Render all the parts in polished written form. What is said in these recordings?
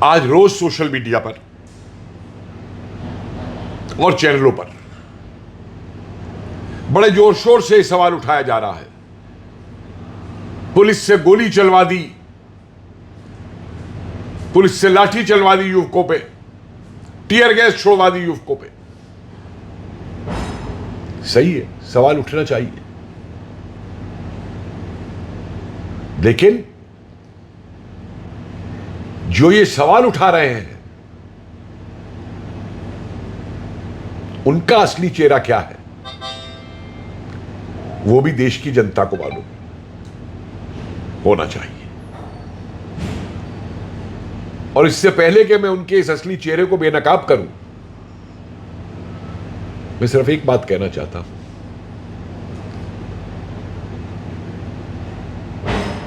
आज रोज social media पर और चैनलों पर बड़े जोर शोर से सवाल उठाया जा रहा है, पुलिस से गोली चलवा दी, पुलिस से लाठी चलवा दी युवकों पे, टीयर गैस छोड़वा दी युवकों पे। सही है, सवाल उठना चाहिए, लेकिन जो ये सवाल उठा रहे हैं उनका असली चेहरा क्या है वो भी देश की जनता को मालूम होना चाहिए। और इससे पहले कि मैं उनके इस असली चेहरे को बेनकाब करूं, मैं सिर्फ एक बात कहना चाहता हूं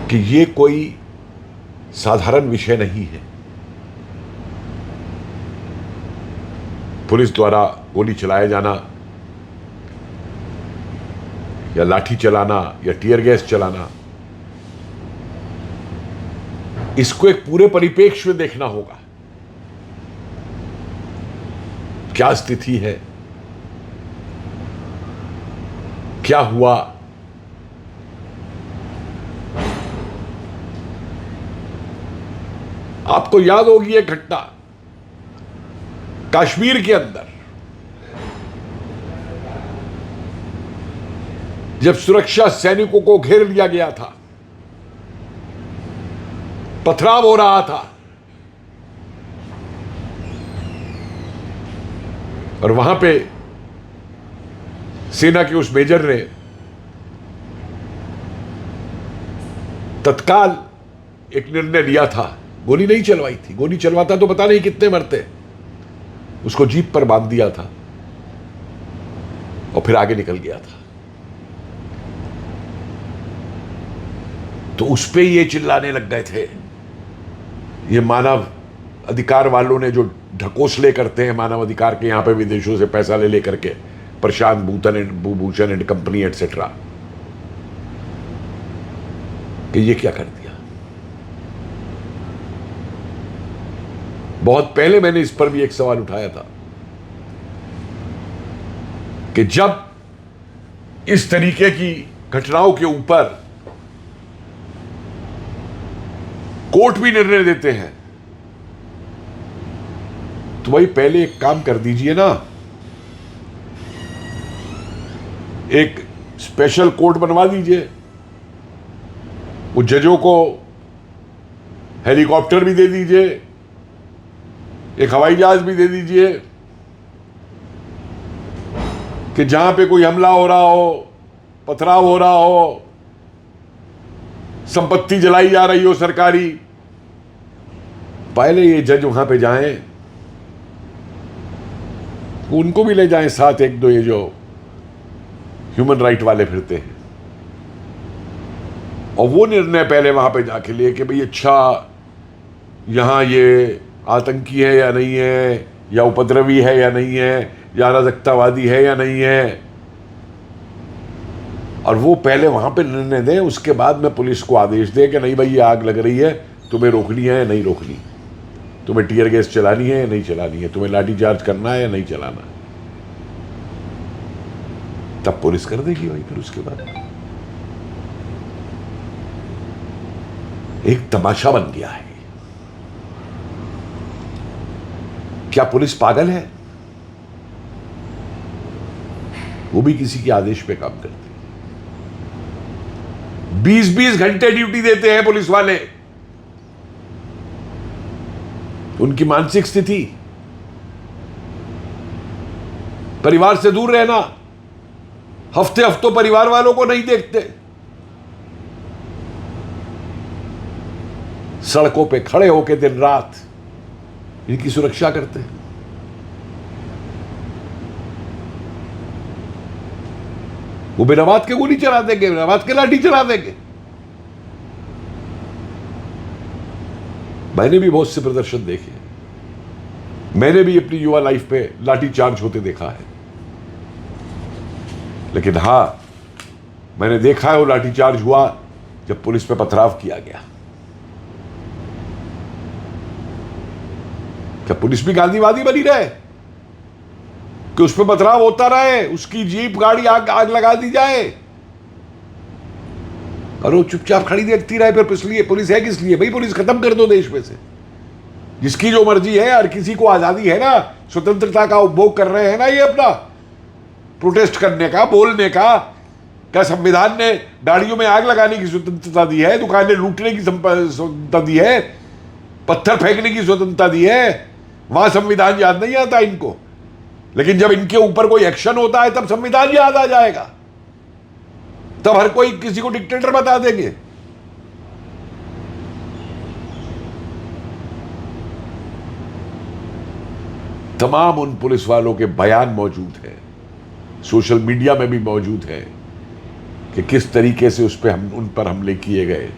कि ये कोई साधारण विषय नहीं है। पुलिस द्वारा गोली चलाया जाना या लाठी चलाना या टीयर गैस चलाना, इसको एक पूरे परिप्रेक्ष्य में देखना होगा। क्या स्थिति है, क्या हुआ, आपको याद होगी एक घटना कश्मीर के अंदर, जब सुरक्षा सैनिकों को घेर लिया गया था, पथराव हो रहा था और वहां पे सेना के उस मेजर ने तत्काल एक निर्णय लिया था, गोली नहीं चलवाई थी। गोली चलवाता तो पता नहीं कितने मरते। उसको जीप पर बांध दिया था और फिर आगे निकल गया था। तो उस पे ये चिल्लाने लग गए थे, ये मानव अधिकार वालों ने जो ढकोसले करते हैं मानव अधिकार के, यहां पे विदेशों से पैसा ले लेकर के, Prashant Bhushan and company etcetera, कि ये क्या कर दिया। बहुत पहले मैंने इस पर भी एक सवाल उठाया था कि जब इस तरीके की घटनाओं के ऊपर कोर्ट भी निर्णय देते हैं तो भाई पहले एक काम कर दीजिए ना, एक स्पेशल कोर्ट बनवा दीजिए, उस जजों को हेलीकॉप्टर भी दे दीजिए, एक हवाई जहाज भी दे दीजिए कि जहां पे कोई हमला हो रहा हो, पथराव हो रहा हो, संपत्ति जलाई जा रही हो सरकारी, पहले ये जज वहां पे जाएं, उनको भी ले जाएं साथ, एक दो ये जो ह्यूमन राइट वाले फिरते हैं, और वो निर्णय पहले वहां पे जाके लिए कि भाई अच्छा यहां ये आतंकी है या नहीं है, या उपद्रवी है या नहीं है, या अराजकतावादी है या नहीं है, और वो पहले वहां पे निर्णय दें। उसके बाद में पुलिस को आदेश दे कि नहीं भाई ये आग लग रही है, तुम्हें रोकनी है या नहीं रोकनी, तुम्हें टीयर गैस चलानी है या नहीं चलानी है, तुम्हें लाठी चार्ज करना है या नहीं चलाना, तब पुलिस कर देगी भाई। फिर उसके बाद एक तमाशा बन गया है। क्या पुलिस पागल है? वो भी किसी के आदेश पे काम करती है। 20-20 घंटे ड्यूटी देते हैं पुलिस वाले। उनकी मानसिक स्थिति, परिवार से दूर रहना, हफ्ते हफ्तों परिवार वालों को नहीं देखते, सड़कों पे खड़े होकर दिन रात इनकी सुरक्षा करते हैं। वो बिना बात के गोली चला देंगे, बिना बात के लाठी चला देंगे। मैंने भी बहुत से प्रदर्शन देखे, मैंने भी अपनी युवा लाइफ पे लाठी चार्ज होते देखा है, लेकिन हां मैंने देखा है वो लाठी चार्ज हुआ जब पुलिस पे पथराव किया गया। क्या पुलिस भी गांधीवादी बनी रहे कि उस पर पथराव होता रहे, उसकी जीप गाड़ी आग लगा दी जाए और वो चुपचाप खड़ी देखती रहे? फिर इसलिए पुलिस है किस लिए भाई? पुलिस खत्म कर दो देश में से। जिसकी जो मर्जी है, हर किसी को आजादी है ना, स्वतंत्रता का उपभोग कर रहे हैं ना ये अपना, प्रोटेस्ट करने का, बोलने का। क्या संविधान ने गाड़ियों में आग लगाने की स्वतंत्रता दी है? दुकानें लूटने की स्वतंत्रता दी है? पत्थर फेंकने की स्वतंत्रता दी है? वहां संविधान याद नहीं आता इनको, लेकिन जब इनके ऊपर कोई एक्शन होता है तब संविधान याद आ जाएगा, तब हर कोई किसी को डिक्टेटर बता देंगे। तमाम उन पुलिस वालों के बयान मौजूद हैं, सोशल मीडिया में भी मौजूद है कि किस तरीके से उन पर हमले किए गए,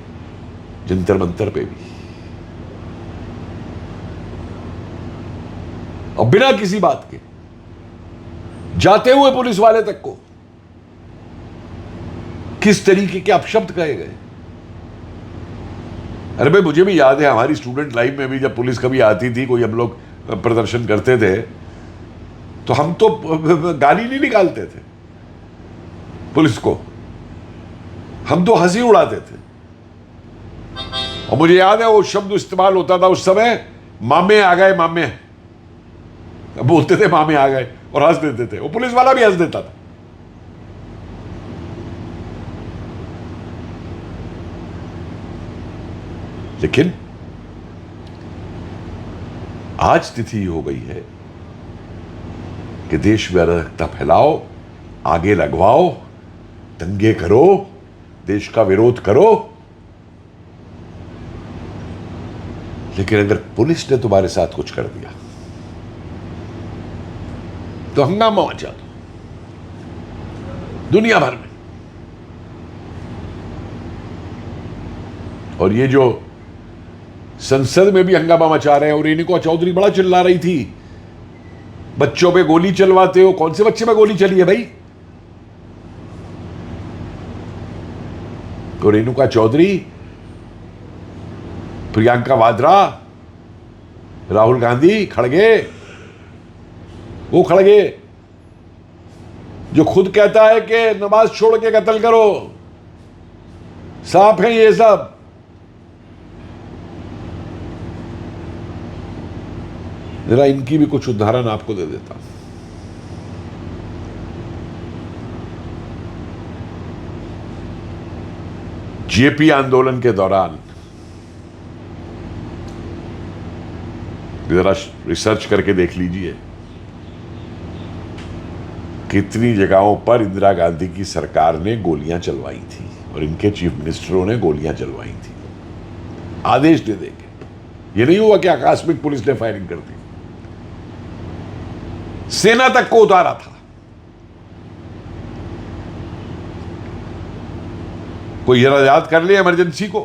जंतर मंतर पे भी, और बिना किसी बात के जाते हुए पुलिस वाले तक को किस तरीके के अपशब्द कहे गए। अरे भाई, मुझे भी याद है हमारी स्टूडेंट लाइफ में भी जब पुलिस कभी आती थी, कोई हम लोग प्रदर्शन करते थे, तो हम तो गाली नहीं निकालते थे पुलिस को, हम तो हंसी उड़ाते थे। और मुझे याद है वो शब्द इस्तेमाल होता था उस समय, मामे आ गए, मामे बोलते थे, मामे आ गए, और हंस देते थे। वो पुलिस वाला भी हंस देता था। लेकिन आज स्थिति हो गई है कि देश में अराजकता फैलाओ, आगे लगवाओ, दंगे करो, देश का विरोध करो, लेकिन अगर पुलिस ने तुम्हारे साथ कुछ कर दिया तो हंगामा मचा दो दुनिया भर में। और ये जो संसद में भी हंगामा मचा रहे हैं, और रेणुका चौधरी बड़ा चिल्ला रही थी, बच्चों पे गोली चलवाते हो। कौन से बच्चे पे गोली चली है भाई? तो रेणुका चौधरी, प्रियंका वाड्रा, राहुल गांधी, खड़गे, वो खड़गे जो खुद कहता है कि नमाज छोड़ के कत्ल करो, सांप है ये सब। जरा इनकी भी कुछ उदाहरण आपको दे देता हूं। जेपी आंदोलन के दौरान जरा रिसर्च करके देख लीजिए, कितनी जगहों पर इंदिरा गांधी की सरकार ने गोलियां चलवाई थी और इनके चीफ मिनिस्टरों ने गोलियां चलवाई थी आदेश दे देके। ये नहीं हुआ कि आकस्मिक पुलिस ने फायरिंग कर दी, सेना तक को उतारा था। कोई जरा याद कर ले इमरजेंसी को,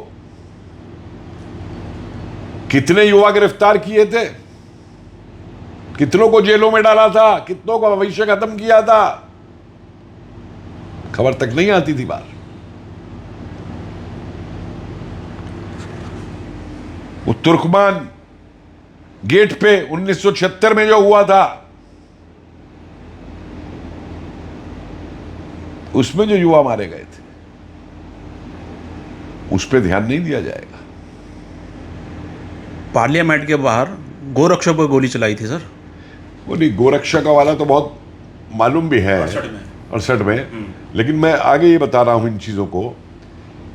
कितने युवा गिरफ्तार किए थे, कितनों को जेलों में डाला था, कितनों का भविष्य खत्म किया था, खबर तक नहीं आती थी बाहर। वो तुर्कमान गेट पे 1976 में जो हुआ था, उसमें जो युवा मारे गए थे, उस पर ध्यान नहीं दिया जाएगा। पार्लियामेंट के बाहर गोरक्षा पर गोली चलाई थी सर। वो नहीं, गोरक्षा का वाला तो बहुत मालूम भी है 68 में, लेकिन मैं आगे ये बता रहा हूं इन चीजों को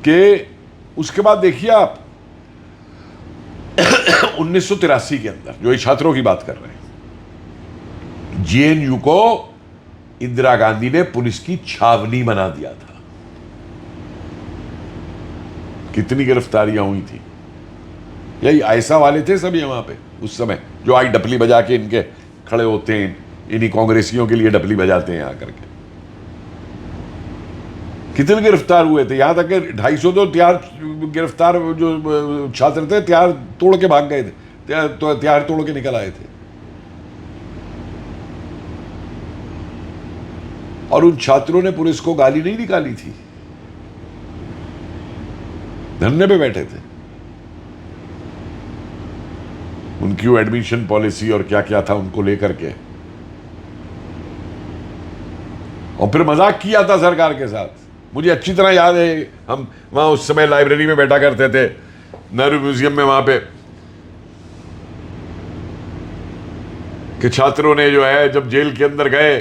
कि उसके बाद देखिए आप 1983 के अंदर जो ये छात्रों की बात कर रहे हैं, जेएनयू को इंदिरा गांधी ने पुलिस की छावनी बना दिया था। कितनी गिरफ्तारियां हुई थी, यही आयसा वाले थे सभी वहां पे उस समय, जो आज डपली बजा के इनके खड़े होते हैं, इन्हीं कांग्रेसियों के लिए डपली बजाते हैं आकर के। कितने गिरफ्तार हुए थे, यहां तक कि 250 तो त्यार गिरफ्तार जो छात्र थे त्यार तोड़ के भाग गए थे, त्यार तोड़ के निकल आए थे। और उन छात्रों ने पुलिस को गाली नहीं निकाली थी, धरने पे बैठे थे। उनकी वो एडमिशन पॉलिसी और क्या क्या था उनको लेकर के, और फिर मजाक किया था सरकार के साथ। मुझे अच्छी तरह याद है, हम वहां उस समय लाइब्रेरी में बैठा करते थे, नेहरू म्यूजियम में, वहां पे कि छात्रों ने जो है जब जेल के अंदर गए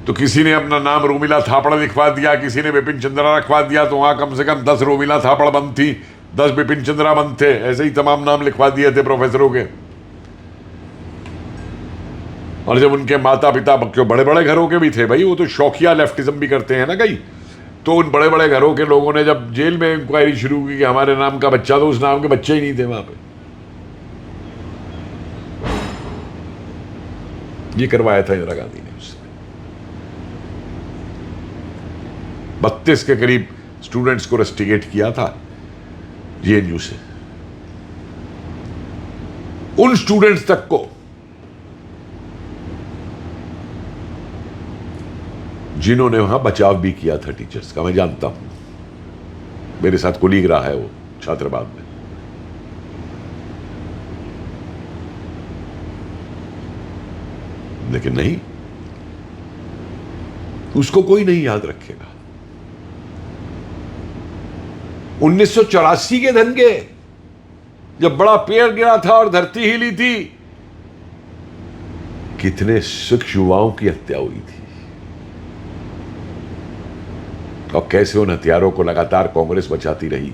तो किसी ने अपना नाम रोमिला थापड़ लिखवा दिया, किसी ने बिपिन चंद्रा रखवा दिया, तो वहां कम से कम 10 रोमिला थापड़ बंद थी, 10 बिपिन चंद्रा बंद थे, ऐसे ही तमाम नाम लिखवा दिए थे प्रोफेसरों के। और जब उनके माता पिता, क्यों बड़े बड़े घरों के भी थे भाई, वो तो शौकिया लेफ्टिज्म भी करते हैं ना कई, तो उन बड़े बड़े घरों के लोगों ने जब जेल में इंक्वायरी शुरू की कि हमारे नाम का बच्चा, तो उस नाम के बच्चे ही नहीं थे वहां पे। ये करवाया था इंदिरा गांधी ने उससे। 32 के करीब स्टूडेंट्स को रस्टिकेट किया था जेएनयू से, उन स्टूडेंट्स तक को जिन्होंने वहां बचाव भी किया था टीचर्स का। मैं जानता हूं, मेरे साथ कोलीग रहा है वो छात्रावास में। लेकिन नहीं, उसको कोई नहीं याद रखेगा। 1984 के दंगे, जब बड़ा पेड़ गिरा था और धरती हिली थी, कितने सिख युवाओं की हत्या हुई थी, और कैसे उन हथियारों को लगातार कांग्रेस बचाती रही।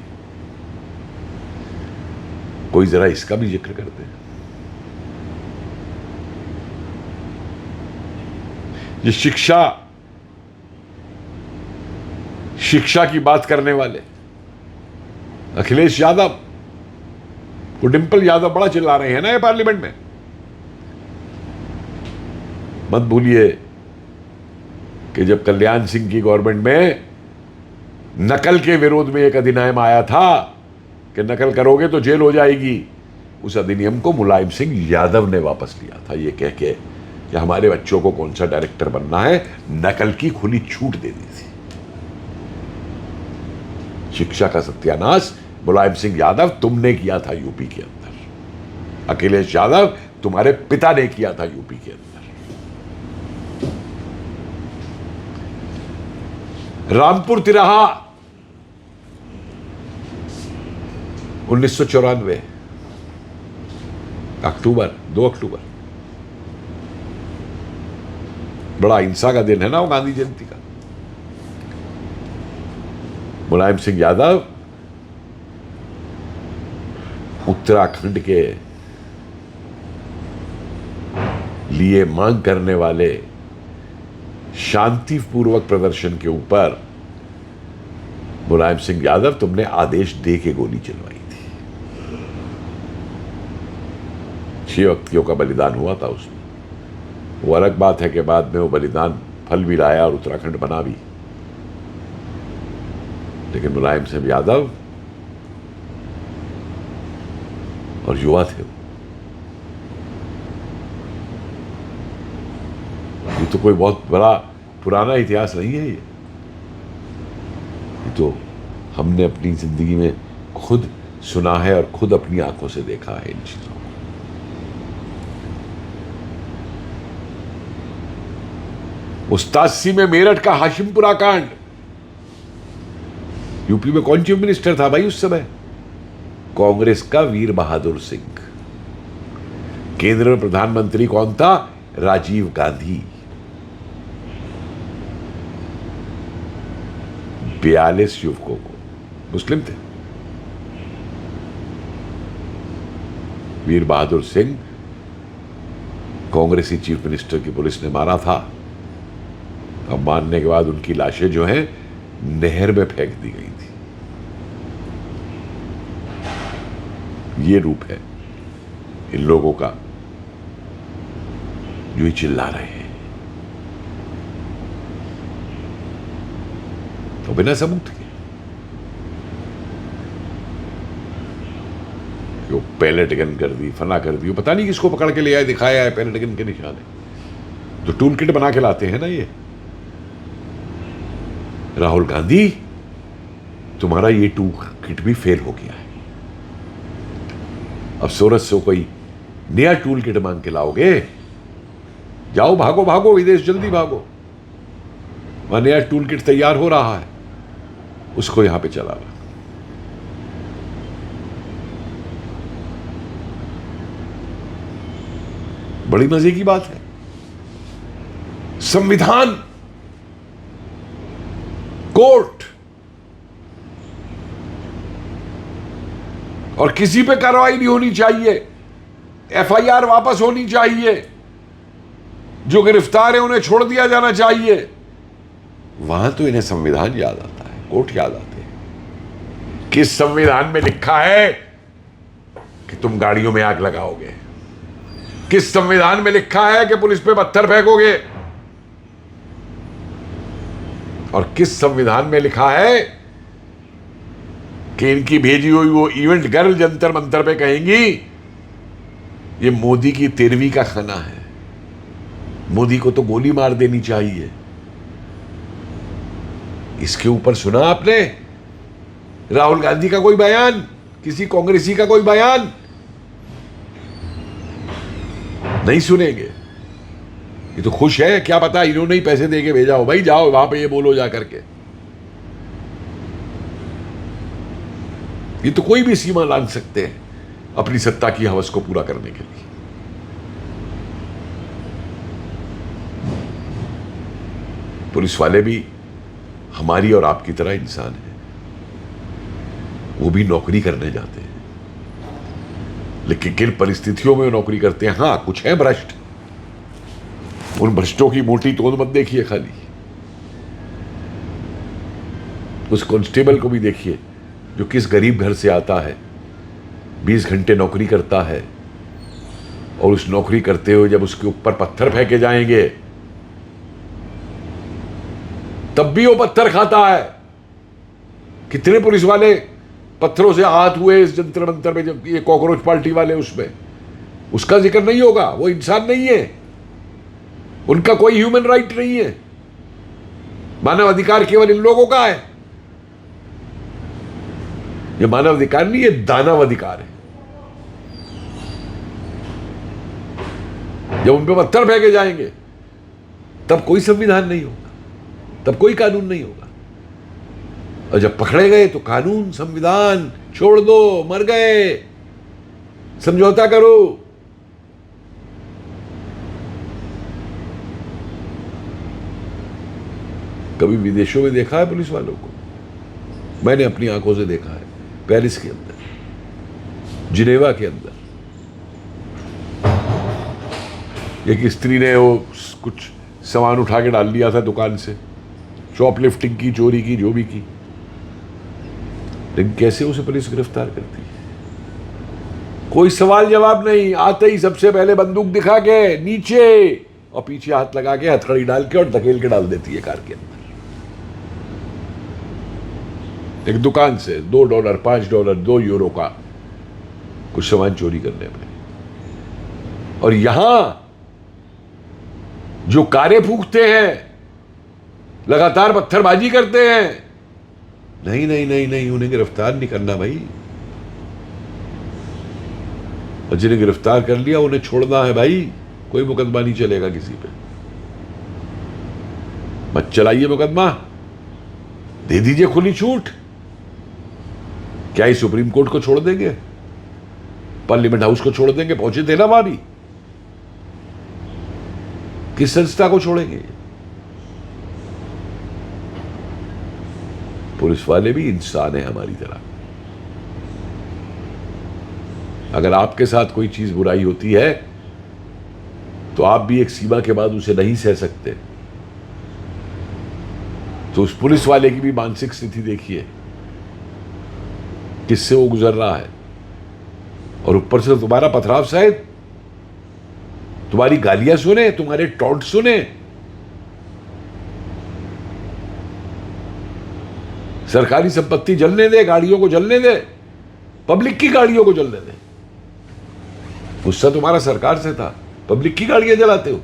कोई जरा इसका भी जिक्र करते हैं। ये शिक्षा की बात करने वाले अखिलेश यादव, वो डिंपल यादव बड़ा चिल्ला रहे हैं ना ये पार्लियामेंट में। मत भूलिए कि जब कल्याण सिंह की गवर्नमेंट में नकल के विरोध में एक अधिनियम आया था कि नकल करोगे तो जेल हो जाएगी, उस अधिनियम को मुलायम सिंह यादव ने वापस लिया था, ये कह के कि हमारे बच्चों को कौन सा डायरेक्टर बनना है, नकल की खुली छूट दे दी थी। शिक्षा का सत्यानाश मुलायम सिंह यादव तुमने किया था यूपी के अंदर, अखिलेश यादव तुम्हारे पिता ने किया था यूपी के अंदर। रामपुर तिराहा 1994 अक्टूबर, 2 अक्टूबर, बड़ा हिंसा का दिन है ना वो, गांधी जयंती का। मुलायम सिंह यादव उत्तराखंड के लिए मांग करने वाले शांतिपूर्वक प्रदर्शन के ऊपर मुलायम सिंह यादव तुमने आदेश दे के गोली चलवाई थी। 6 व्यक्तियों का बलिदान हुआ था उसमें। वो अलग बात है कि बाद में वो बलिदान फल भी लाया और उत्तराखंड बना भी, लेकिन मुलायम सिंह यादव और युवा थे वो। ये तो कोई बहुत बड़ा पुराना इतिहास नहीं है, ये तो हमने अपनी जिंदगी में खुद सुना है और खुद अपनी आंखों से देखा है इन चीजों को। उस्तासी में मेरठ का हाशिमपुरा कांड, यूपी में कौन चीफ मिनिस्टर था भाई उस समय? कांग्रेस का वीर बहादुर सिंह। केंद्र में प्रधानमंत्री कौन था? राजीव गांधी। 42 युवकों को, मुस्लिम थे। वीर बहादुर सिंह कांग्रेसी चीफ मिनिस्टर की पुलिस ने मारा था। अब मारने के बाद उनकी लाशें जो हैं नहर में फेंक दी गई थी। ये रूप है इन लोगों का जो ही चिल्ला रहे हैं, तो बिना सबूत के। वो पैलेट गन कर दी, फना कर दी, पता नहीं किसको पकड़ के ले आए, दिखाया है पैलेट गन के निशाने। जो टूल किट बना के लाते हैं ना ये, राहुल गांधी तुम्हारा ये टूल किट भी फेल हो गया है। अब सूरत से कोई नया टूल किट मांग के लाओगे? जाओ, भागो भागो विदेश, जल्दी भागो। वहां नया टूल किट तैयार हो रहा है, उसको यहां पे चला लो। बड़ी मजे की बात है। संविधान, कोर्ट, और किसी पे कार्रवाई नहीं होनी चाहिए। एफआईआर वापस होनी चाहिए। जो गिरफ्तार है उन्हें छोड़ दिया जाना चाहिए। वहां तो इन्हें संविधान याद आता है, कोर्ट याद आते हैं। किस संविधान में लिखा है कि तुम गाड़ियों में आग लगाओगे? किस संविधान में लिखा है कि पुलिस पे पत्थर फेंकोगे? और किस संविधान में लिखा है कि इनकी भेजी हुई वो इवेंट गर्ल जंतर मंतर पे कहेंगी ये मोदी की 13वीं का खाना है, मोदी को तो गोली मार देनी चाहिए। इसके ऊपर सुना आपने राहुल गांधी का कोई बयान, किसी कांग्रेसी का कोई बयान? नहीं सुनेंगे। ये तो खुश है, क्या पता इन्होंने ही पैसे देके भेजा हो, भाई जाओ वहां पे ये बोलो जा करके। ये तो कोई भी सीमा लांघ सकते हैं अपनी सत्ता की हवस को पूरा करने के लिए। पुलिस वाले भी हमारी और आपकी तरह इंसान हैं। वो भी नौकरी करने जाते हैं, लेकिन किन परिस्थितियों में नौकरी करते हैं। हां, कुछ है भ्रष्ट, उन भ्रष्टों की मोटी तोड़ मत देखिए खाली। उस कांस्टेबल को भी देखिए जो किस गरीब घर से आता है, 20 घंटे नौकरी करता है, और उस नौकरी करते हुए जब उसके ऊपर पत्थर फेंके जाएंगे तब भी वो पत्थर खाता है। कितने पुलिस वाले पत्थरों से आहत हुए इस जंतर मंतर में, जब ये कॉकरोच पार्टी वाले, उसमें उसका जिक्र नहीं होगा। वो इंसान नहीं है, उनका कोई ह्यूमन राइट नहीं है। मानव अधिकार केवल इन लोगों का है। ये मानव अधिकार नहीं, ये दानव अधिकार है। जब उन पे पत्थर फेंके जाएंगे तब कोई संविधान नहीं होगा, तब कोई कानून नहीं होगा। और जब पकड़े गए तो कानून संविधान छोड़ दो, मर गए, समझौता करो। कभी विदेशों में देखा है पुलिस वालों को? मैंने अपनी आंखों से देखा है, पेरिस के अंदर, जिनेवा के अंदर। एक स्त्री ने वो कुछ सामान उठा के डाल दिया था दुकान से, शॉपलिफ्टिंग की, चोरी की, जो भी की, लेकिन कैसे उसे पुलिस गिरफ्तार करती है? कोई सवाल जवाब नहीं। आते ही सबसे पहले बंदूक दिखा के नीचे, और पीछे हाथ लगा के हथकड़ी डाल के और धकेल के डाल देती है कार के अंदर। एक दुकान से $2, $5, €2 का कुछ सामान चोरी करने पे। और यहां जो कारें फूंकते हैं, लगातार पत्थरबाजी करते हैं, नहीं नहीं नहीं नहीं, उन्हें गिरफ्तार नहीं करना भाई। और जिन्हें गिरफ्तार कर लिया उन्हें छोड़ना है भाई। कोई मुकदमा नहीं चलेगा किसी पे। मत चलाइए मुकदमा, दे दीजिए खुली छूट। क्या ही सुप्रीम कोर्ट को छोड़ देंगे? पार्लियामेंट हाउस को छोड़ देंगे? पहुंचे थे ना वहां भी। किस संस्था को छोड़ेंगे? पुलिस वाले भी इंसान है हमारी तरह। अगर आपके साथ कोई चीज बुराई होती है तो आप भी एक सीमा के बाद उसे नहीं सह सकते। तो उस पुलिस वाले की भी मानसिक स्थिति देखिए, किससे वो गुजर रहा है। और ऊपर से तुम्हारा पथराव शायद, तुम्हारी गालियां सुने, तुम्हारे टॉन्ट सुने। सरकारी संपत्ति जलने दे, गाड़ियों को जलने दे, पब्लिक की गाड़ियों को जलने दे। गुस्सा तुम्हारा सरकार से था, पब्लिक की गाड़ियां जलाते हो।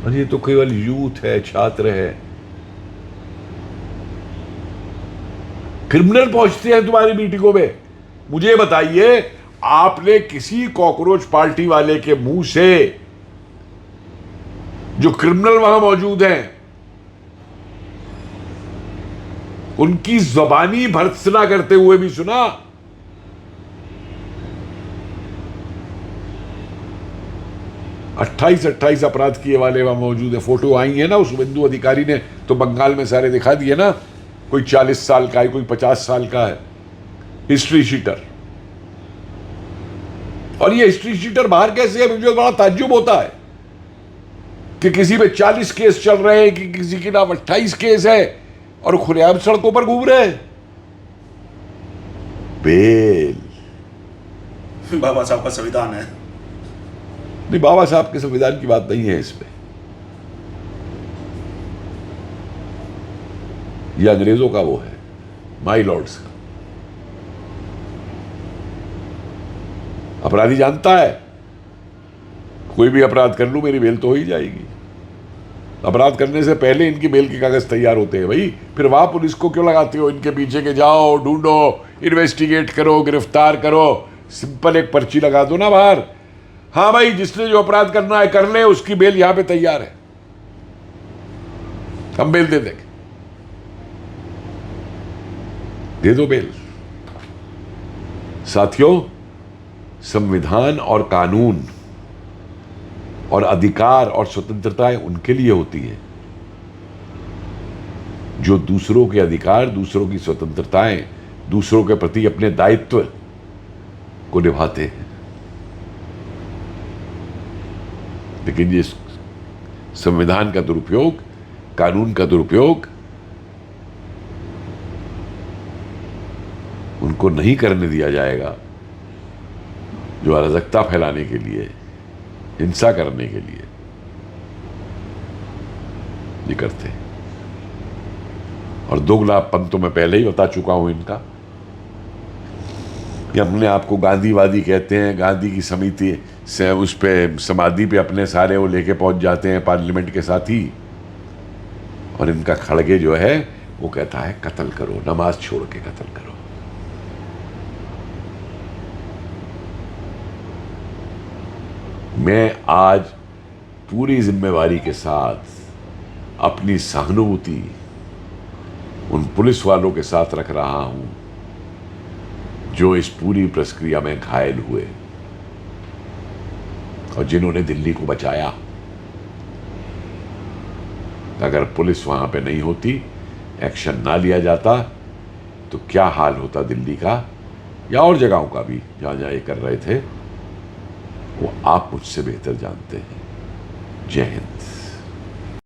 और ये तो केवल यूथ है, छात्र है। क्रिमिनल पहुंचते हैं तुम्हारी मीटिंगों में। मुझे बताइए, आपने किसी कॉकरोच पार्टी वाले के मुंह से, जो क्रिमिनल वहां मौजूद हैं, उनकी ज़बानी भर्त्सना करते हुए भी सुना? अट्ठाईस अपराध किए वाले वहां मौजूद है। फोटो आई है ना, उस बिंदु अधिकारी ने तो बंगाल में सारे दिखा दिए ना। कोई 40 साल का है, कोई 50 साल का है, हिस्ट्री शीटर। और ये हिस्ट्री शीटर बाहर कैसे है? मुझे बड़ा ताज्जुब होता है कि किसी पे 40 केस चल रहे हैं, कि किसी के नाम 28 केस है और खुलेआम सड़कों पर घूम रहे हैं। बेल बाबा साहब का संविधान है। नहीं, बाबा साहब के संविधान की बात नहीं है इसमें। ये अंग्रेजों का वो है, माई लॉर्ड्स का। अपराधी जानता है, कोई भी अपराध कर लूं मेरी बेल तो हो ही जाएगी। अपराध करने से पहले इनकी बेल के कागज तैयार होते हैं भाई। फिर वहां पुलिस को क्यों लगाते हो इनके पीछे के? जाओ, ढूंढो, इन्वेस्टिगेट करो, गिरफ्तार करो। सिंपल एक पर्ची लगा दो ना बाहर, हाँ भाई जिसने जो अपराध करना है कर ले, उसकी बेल यहां पे तैयार है, हम बेल दे देंगे। दे दो बेल। साथियों, संविधान और कानून और अधिकार और स्वतंत्रताएं उनके लिए होती है जो दूसरों के अधिकार, दूसरों की स्वतंत्रताएं, दूसरों के प्रति अपने दायित्व को निभाते हैं। लेकिन ये संविधान का दुरुपयोग, कानून का दुरुपयोग उनको नहीं करने दिया जाएगा जो अराजकता फैलाने के लिए, हिंसा करने के लिए ये करते हैं। और दोगलापन तो मैं पहले ही बता चुका हूं इनका। ये अपने आप को गांधीवादी कहते हैं, गांधी की समिति से उस पे समाधि पे अपने सारे वो लेके पहुंच जाते हैं पार्लियामेंट के साथ ही। और इनका खड़गे जो है वो कहता है कत्ल करो, नमाज छोड़ के कत्ल करो। मैं आज पूरी जिम्मेवारी के साथ अपनी सहानुभूति उन पुलिस वालों के साथ रख रहा हूं जो इस पूरी प्रक्रिया में घायल हुए और जिन्होंने दिल्ली को बचाया। अगर पुलिस वहां पे नहीं होती, एक्शन ना लिया जाता, तो क्या हाल होता दिल्ली का या और जगहों का भी जहां जहां ये कर रहे थे, वो आप मुझसे बेहतर जानते हैं। जय हिंद।